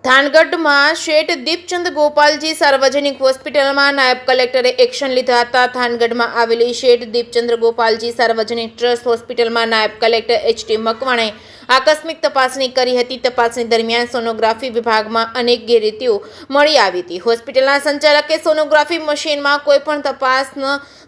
થાનગઢમાં શેઠ દીપચંદ ગોપાલજી સાર્વજનિક હોસ્પિટલમાં નાયબ કલેક્ટરે એક્શન લીધા હતા। થાનગઢમાં આવેલી શેઠ દીપચંદ ગોપાલજી સાર્વજનિક ટ્રસ્ટ હોસ્પિટલમાં નાયબ કલેક્ટર એચ.ટી. મકવાણાએ આકસ્મિક તપાસણી કરી હતી। તપાસણી દરમિયાન સોનોગ્રાફી વિભાગમાં અનેક ગેરરીતિઓ મળી આવી હતી। હોસ્પિટલના સંચાલકે સોનોગ્રાફી મશીનમાં કોઈપણ તપાસ ન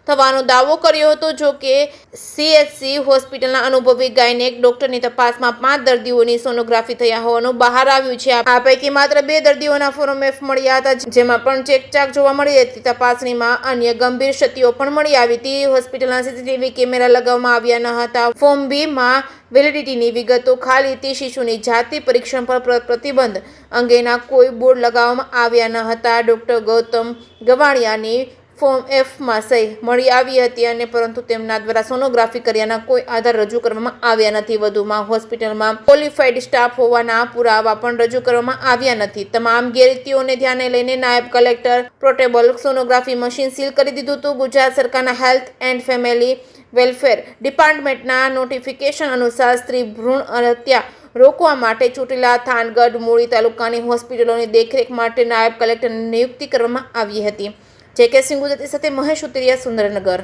થવાનો દાવો કર્યો હતો। જો કે સીએચસી હોસ્પિટલના અનુભવી ગાયનેક ડોક્ટરની તપાસમાં 5 દર્દીઓની સોનોગ્રાફી થયા હોવાનું બહાર આવ્યું છે। આ પૈકી માત્ર 2 દર્દીઓના ફોર્મ એફ મળ્યા હતા, જેમાં પણ ચેકચાક જોવા મળી હતી। તપાસણીમાં અન્ય ગંભીર ક્ષતિઓ પણ મળી આવી હતી। હોસ્પિટલના સીસીટીવી કેમેરા લગાવવામાં આવ્યા ન હતા। ફોર્મ બી માં વેલિડિટીની વિગતો ખાલી હતી। શિશુની જાતિ પરીક્ષણ પર પ્રતિબંધ અંગેના કોઈ બોર્ડ લગાવવામાં આવ્યા ન હતા। ડોક્ટર ગૌતમ ગવાણિયાની ફોર્મ એફમાં સહી મળી આવી હતી અને પરંતુ તેમના દ્વારા સોનોગ્રાફી કર્યાના કોઈ આધાર રજૂ કરવામાં આવ્યા નથી। વધુમાં હોસ્પિટલમાં ક્વોલિફાઈડ સ્ટાફ હોવાના પુરાવા પણ રજૂ કરવામાં આવ્યા નથી। તમામ ગેરરીતિઓને ધ્યાને લઈને નાયબ collector portable sonography machine seal કરી દીધું હતું। ગુજરાત સરકારના હેલ્થ એન્ડ ફેમિલી વેલફેર ડિપાર્ટમેન્ટના નોટિફિકેશન અનુસાર સ્ત્રી ભ્રૂણ હત્યા રોકવા માટે ચોટીલા, થાનગઢ, મૂળી તાલુકાની હોસ્પિટલોની દેખરેખ માટે નાયબ કલેક્ટરની નિયુક્તિ કરવામાં આવી હતી। જે.કે. સિંહ ગુજરાતી સાથે મહેશ ઉતરિયા, સુંદરનગર।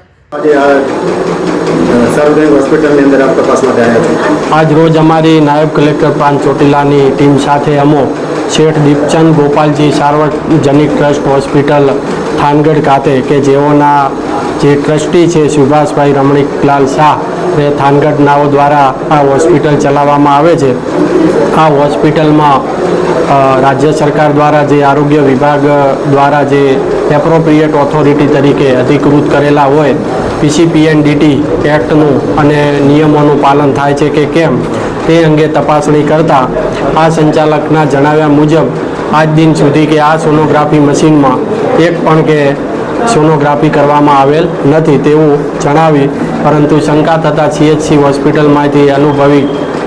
આજ રોજ અમારી નાયબ કલેક્ટર પ્રાંત ચોટીલાની ટીમ સાથે અમો શેઠ દીપચંદ ગોપાલજી સાર્વજનિક ટ્રસ્ટ હોસ્પિટલ થાનગઢ ખાતે કે જેઓના જે ટ્રસ્ટી છે સુભાષભાઈ રમણીકલાલ શાહ એ થાનગઢ નાઓ દ્વારા આ હોસ્પિટલ ચલાવવામાં આવે છે। આ હોસ્પિટલમાં રાજ્ય સરકાર દ્વારા જે આરોગ્ય વિભાગ દ્વારા જે એપ્રોપ્રિએટ ઓથોરિટી તરીકે અધિકૃત કરેલા હોય પીસીપીએનડીટી એક્ટનું અને નિયમોનું પાલન થાય છે કે કેમ તે અંગે તપાસણી કરતા આ સંચાલકના જણાવ્યા મુજબ આજ દિન સુધી કે આ સોનોગ્રાફી મશીનમાં એક પણ કે સોનોગ્રાફી કરવામાં આવેલ નથી તેવું જણાવી, પરંતુ શંકા થતાં સીએચસી હોસ્પિટલમાંથી અનુભવી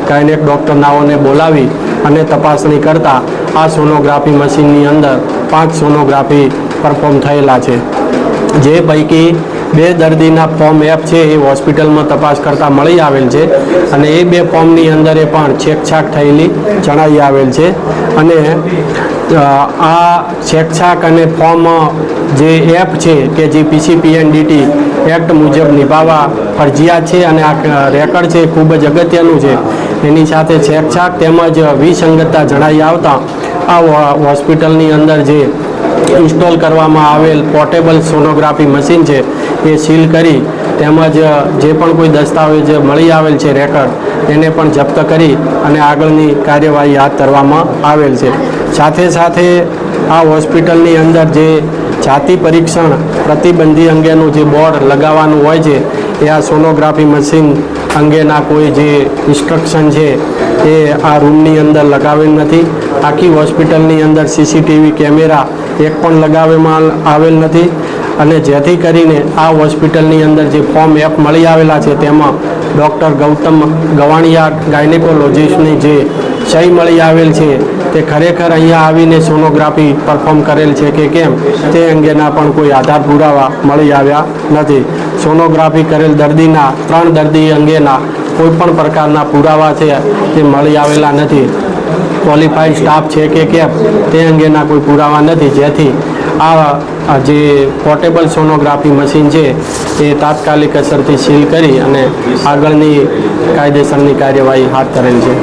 ગાયનેક ડૉક્ટરનાઓને બોલાવી અને તપાસણી કરતાં આ સોનોગ્રાફી મશીનની અંદર 5 સોનોગ્રાફી પરફોર્મ થયેલા છે। જે પૈકી 2 દર્દીના ફોર્મ એફ છે એ હોસ્પિટલમાં તપાસ કરતાં મળી આવેલ છે અને એ 2 ફોર્મની અંદર એ પણ છેકછાક થયેલી જણાવી આવેલ છે અને આ છેકછાક અને ફોર્મ જે એફ છે કે જે પીસીપીએનડીટી એક્ટ મુજબ નિભાવવા ફરજિયાત છે અને આ રેકર્ડ છે ખૂબ જ અગત્યનું છે। એની સાથે છેકછાક તેમજ વિસંગતતા જણાવી આવતા આ હોસ્પિટલની અંદર જે ઇન્સ્ટોલ કરવામાં આવેલ પોર્ટેબલ સોનોગ્રાફી મશીન છે એ સીલ કરી તેમજ જે પણ કોઈ દસ્તાવેજ મળી આવેલ છે રેકર્ડ એને પણ જપ્ત કરી અને આગળની કાર્યવાહી હાથ ધરવામાં આવેલ છે। સાથે સાથે આ હોસ્પિટલની અંદર જે જાતિ પરીક્ષણ પ્રતિબંધી અંગેનું જે બોર્ડ લગાવવાનું હોય છે એ આ સોનોગ્રાફી મશીન અંગેના કોઈ જે ઇન્સ્ટ્રક્શન છે એ આ રૂમની અંદર લગાવેલ નથી। આખી હોસ્પિટલની અંદર સીસીટીવી કેમેરા એક પણ લગાવવામાં આવેલ નથી અને જેથી કરીને આ હોસ્પિટલની અંદર જે ફોર્મ એફ મળી આવેલા છે તેમાં ડૉક્ટર ગૌતમ ગવાણિયા ગાયનેકોલોજીસ્ટની જે સહી મળી આવેલ છે તે ખરેખર અહીંયા આવીને સોનોગ્રાફી પરફોર્મ કરેલ છે કે કેમ તે અંગેના પણ કોઈ આધાર પુરાવા મળી આવ્યા નથી। સોનોગ્રાફી કરેલ દર્દીના 3 દર્દી અંગેના કોઈ પણ પ્રકારના પુરાવા છે તે મળી આવેલા નથી। ક્વોલિફાઈડ સ્ટાફ છે કે કેમ તે અંગેના કોઈ પુરાવા નથી, જેથી આ જે પોર્ટેબલ સોનોગ્રાફી મશીન છે એ તાત્કાલિક અસરથી સીલ કરી અને આગળની કાયદેસરની કાર્યવાહી હાથ ધરેલ છે।